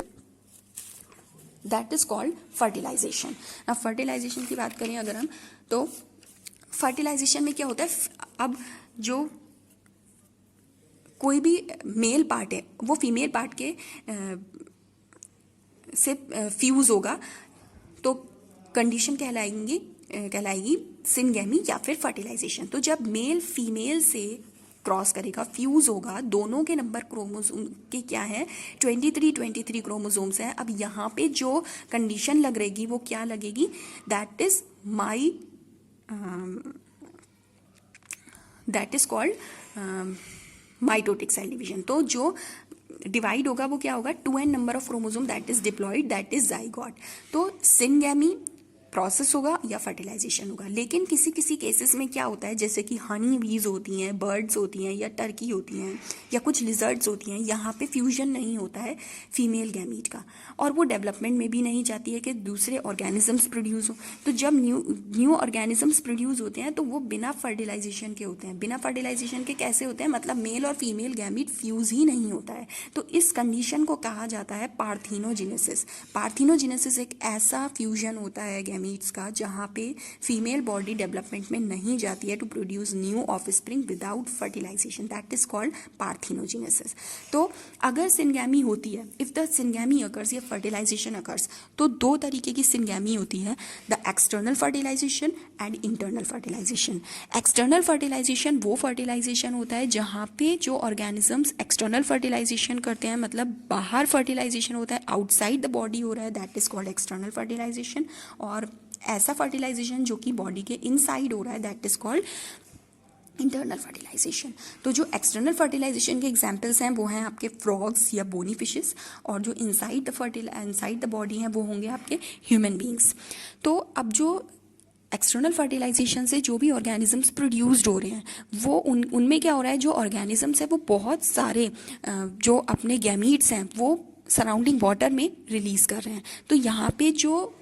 [SPEAKER 1] fertilization. Now fertilization की बात करें अगर हम, तो fertilization में क्या होता है, अब जो कोई भी मेल पार्ट है वो फीमेल पार्ट के से फ्यूज होगा, तो कंडीशन कहलाएगी सिनगैमी या फिर फर्टिलाइजेशन। तो जब मेल फीमेल से क्रॉस करेगा, फ्यूज होगा, दोनों के नंबर क्रोमोसोम के क्या है, 23 क्रोमोसोम्स हैं। अब यहाँ पे जो कंडीशन लग रहेगी वो क्या लगेगी, that is called mitotic cell division. तो जो डिवाइड होगा वो क्या होगा, 2n number of chromosome that is diploid, that is zygote. तो सिनगैमी प्रोसेस होगा या फर्टिलाइजेशन होगा। लेकिन किसी किसी केसेस में क्या होता है, जैसे कि हनी बीज होती हैं, बर्ड्स होती हैं, या टर्की होती हैं, या कुछ लिजर्ड्स होती हैं, यहाँ पे फ्यूजन नहीं होता है फीमेल गैमीट का, और वो डेवलपमेंट में भी नहीं चाहती है कि दूसरे ऑर्गेनिजम्स प्रोड्यूस हो। तो जब न्यू ऑर्गेनिजम्स प्रोड्यूस होते हैं तो वो बिना फर्टिलाइजेशन के होते हैं। बिना फर्टिलाइजेशन के कैसे होते हैं, मतलब मेल और फीमेल गैमीट फ्यूज ही नहीं होता है। तो इस कंडीशन को कहा जाता है पार्थिनोजेनेसिस। पार्थिनोजेनेसिस एक ऐसा फ्यूजन होता है गैमीट्स का जहाँ पे फीमेल बॉडी डेवलपमेंट में नहीं जाती है to produce new offspring without fertilization, that is called parthenogenesis. तो अगर सिनगैमी होती है, इफ द सिनगैमी अकर्स या फर्टिलाइजेशन अकर्स, तो दो तरीके की सिनगैमी होती है, the external fertilization and internal fertilization. External fertilization वो फर्टिलाइजेशन होता है जहाँ पे जो ऑर्गेनिजम्स एक्सटर्नल फर्टिलाइजेशन करते हैं, मतलब बाहर फर्टिलाइजेशन होता है, आउटसाइड द बॉडी हो रहा है, that is called external fertilization. और ऐसा फर्टिलाइजेशन जो कि बॉडी के इनसाइड हो रहा है, that is called internal fertilization. तो जो एक्सटर्नल फर्टिलाइजेशन के एग्जांपल्स हैं वो हैं आपके फ्रॉग्स या बोनी फिशेस, और जो इनसाइड द बॉडी हैं वो होंगे आपके ह्यूमन बींग्स। तो अब जो एक्सटर्नल फर्टिलाइजेशन से जो भी ऑर्गेनिजम्स प्रोड्यूस्ड हो रहे हैं वो उनमें क्या हो रहा है, जो ऑर्गेनिजम्स हैं वो बहुत सारे जो अपने गैमीट्स हैं वो सराउंडिंग वाटर में रिलीज कर रहे हैं। तो यहाँ पे जो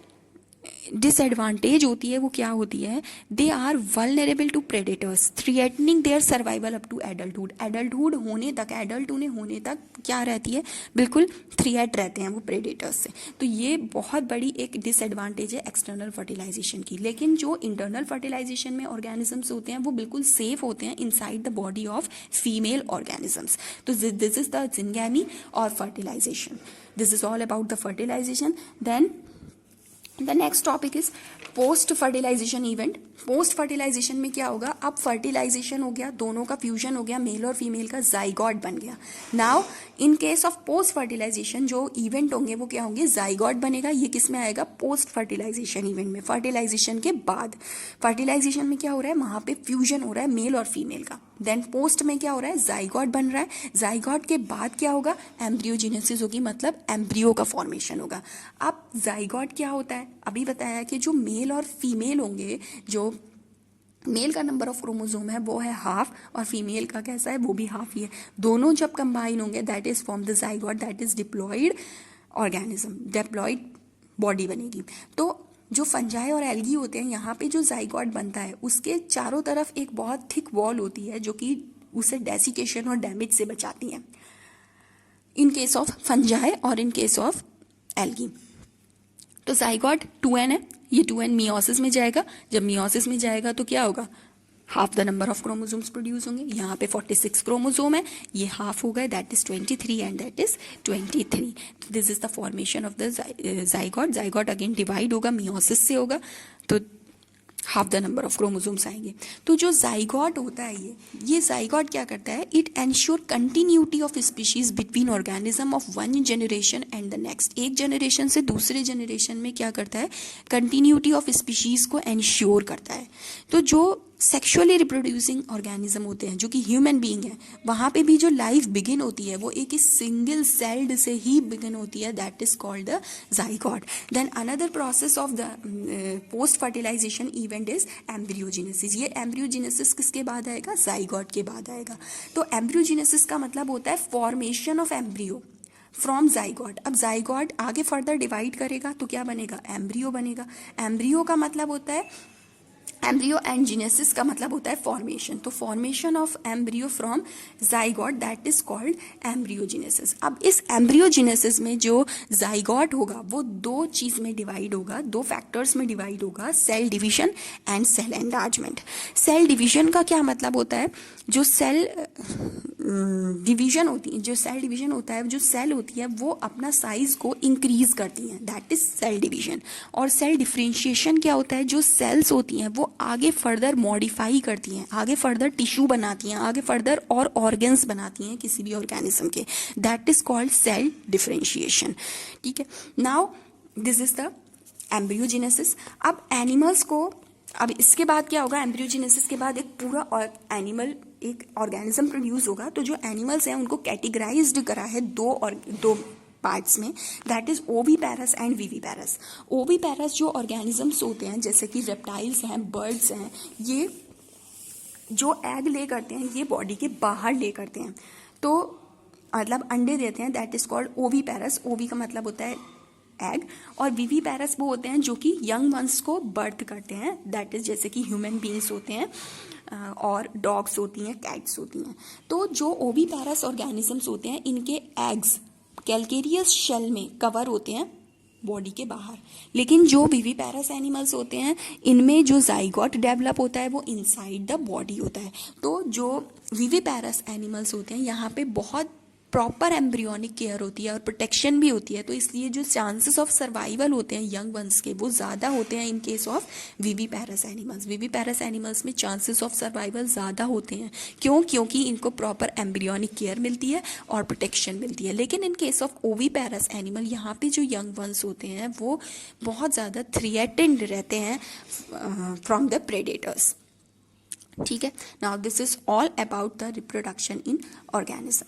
[SPEAKER 1] डिसएडवांटेज होती है वो क्या होती है, they are vulnerable to predators threatening their survival up to adulthood. Adulthood होने तक, एडल्ट होने तक क्या रहती है, बिल्कुल थ्रेट रहते हैं वो प्रेडेटर्स से। तो ये बहुत बड़ी एक डिसएडवांटेज है एक्सटर्नल फर्टिलाइजेशन की। लेकिन जो इंटरनल फर्टिलाइजेशन में ऑर्गेनिजम्स होते हैं वो बिल्कुल सेफ होते हैं inside the body of female organisms. तो दिस इज द सिनगैमी और fertilization. This is all about the fertilization. Then the next topic is post fertilization event. Post fertilization में क्या होगा, अब फर्टिलाइजेशन हो गया, दोनों का फ्यूजन हो गया, मेल और फीमेल का जाइगोट बन गया। Now in case of post fertilization जो इवेंट होंगे वो क्या होंगे, जाइगोट बनेगा। ये किस में आएगा, पोस्ट फर्टिलाइजेशन इवेंट में, फर्टिलाइजेशन के बाद। फर्टिलाइजेशन में क्या हो रहा है, वहां पे फ्यूजन हो रहा है मेल और फीमेल का। देन पोस्ट में क्या हो रहा है, जाइगोट बन रहा है। जाइगोट के बाद क्या होगा, एम्ब्रियोजेनेसिस होगी, मतलब एम्ब्रियो का फॉर्मेशन होगा। अब जाइगोट क्या होता है, अभी बताया कि जो मेल और फीमेल होंगे, जो मेल का नंबर ऑफ क्रोमोसोम है वो है हाफ, और फीमेल का कैसा है, वो भी हाफ ही है। दोनों जब कंबाइन होंगे that is form the zygote, that is diploid organism, diploid body बनेगी। तो जो फंजाई और एल्गी होते हैं, यहाँ पे जो जाइगोट बनता है उसके चारों तरफ एक बहुत थिक वॉल होती है जो कि उसे डेसिकेशन और डैमेज से बचाती है, इन केस ऑफ फंजाई और इन केस ऑफ एल्गी। तो जाइगोट 2n है, ये 2n मियोसिस में जाएगा। जब मियोसिस में जाएगा तो क्या होगा, half the number of chromosomes produce होंगे। यहाँ पे 46 क्रोमोसोम है, ये हाफ हो गए, that is 23 and that is 23। This is the formation of the zygote. Zygote again divide होगा, मियोसिस से होगा, तो half the number of chromosomes आएंगे। तो जो जाइगोट होता है ये जाइगोट क्या करता है, it ensure continuity of species between organism of one generation and the next. एक जनरेशन से दूसरे जनरेशन में क्या करता है, कंटिन्यूटी ऑफ स्पीशीज को एंश्योर करता है। तो जो सेक्सुअली रिप्रोड्यूसिंग ऑर्गेनिज्म होते हैं जो कि ह्यूमन बीइंग है, वहाँ पे भी जो लाइफ बिगिन होती है वो एक सिंगल सेल्ड से ही बिगिन होती है, that is called the zygote. Then another process of the post fertilization event is embryogenesis. ये एम्ब्रियोजेनेसिस किसके बाद आएगा? जाइगोट के बाद आएगा. तो एम्ब्रियोजेनेसिस का मतलब होता है formation of embryo from zygote. अब जाइगोट आगे फर्दर डिवाइड करेगा तो क्या बनेगा? एम्ब्रियो बनेगा. एम्ब्रियो का मतलब होता है, एम्ब्रियो एंड जीनेसिस का मतलब होता है फॉर्मेशन. तो formation of embryo from zygote that is called embryogenesis. अब इस एम्ब्रियोजेनेसिस में जो जाइगोट होगा वो दो चीज में डिवाइड होगा, दो फैक्टर्स में डिवाइड होगा, cell division and cell enlargement. Cell division का क्या मतलब होता है? जो सेल डिवीजन होती है, जो सेल डिवीजन होता है, जो सेल होती है वो अपना साइज को इंक्रीज करती हैं, दैट इज सेल डिवीजन. और सेल डिफरेंशिएशन क्या होता है? जो सेल्स होती हैं वो आगे फर्दर मॉडिफाई करती हैं, आगे फर्दर टिश्यू बनाती हैं, आगे फर्दर और ऑर्गन्स बनाती हैं किसी भी ऑर्गेनिज्म के, that is called cell differentiation. ठीक है. Now this is the embryogenesis. अब एनिमल्स को, अब इसके बाद क्या होगा? एम्ब्रियोजेनेसिस के बाद एक पूरा एनिमल, एक ऑर्गेनिज्म प्रोड्यूस होगा. तो जो एनिमल्स हैं उनको कैटेगराइज्ड करा है दो पार्ट्स में, that is oviparous and viviparous. Oviparous जो ऑर्गेनिजम्स होते हैं जैसे कि रेप्टाइल्स हैं, बर्ड्स हैं, ये जो एग ले करते हैं ये बॉडी के बाहर ले करते हैं, तो मतलब अंडे देते हैं, दैट इज कॉल्ड ओविपेरस. ओवी का मतलब होता है एग. और विविपेरस वो होते हैं जो कि यंग वंस को बर्थ करते हैं, दैट इज जैसे कि ह्यूमन बींग्स होते हैं और डॉग्स होती हैं, कैट्स होती हैं. तो जो ओविपेरस ऑर्गेनिजम्स होते हैं इनके एग्स कैल्केरियस शेल में कवर होते हैं बॉडी के बाहर. लेकिन जो विविपेरस एनिमल्स होते हैं इनमें जो जाइगोट डेवलप होता है वो इनसाइड द बॉडी होता है. तो जो विविपेरस एनिमल्स होते हैं यहाँ पे बहुत प्रॉपर एम्ब्रियोनिक केयर होती है और प्रोटेक्शन भी होती है, तो इसलिए जो चांसेस ऑफ सर्वाइवल होते हैं यंग वंस के वो ज़्यादा होते हैं in case of viviparous animals. Viviparous animals में चांसेस ऑफ सर्वाइवल ज़्यादा होते हैं. क्यों? क्योंकि इनको प्रॉपर एम्ब्रियोनिक केयर मिलती है और प्रोटेक्शन मिलती है. लेकिन इन केस ऑफ ओविपेरस एनिमल यहाँ पे जो यंग वंस होते हैं वो बहुत ज़्यादा थ्रेटेंड रहते हैं फ्रॉम द प्रेडेटर्स. ठीक है. Now this is all about the reproduction in organism.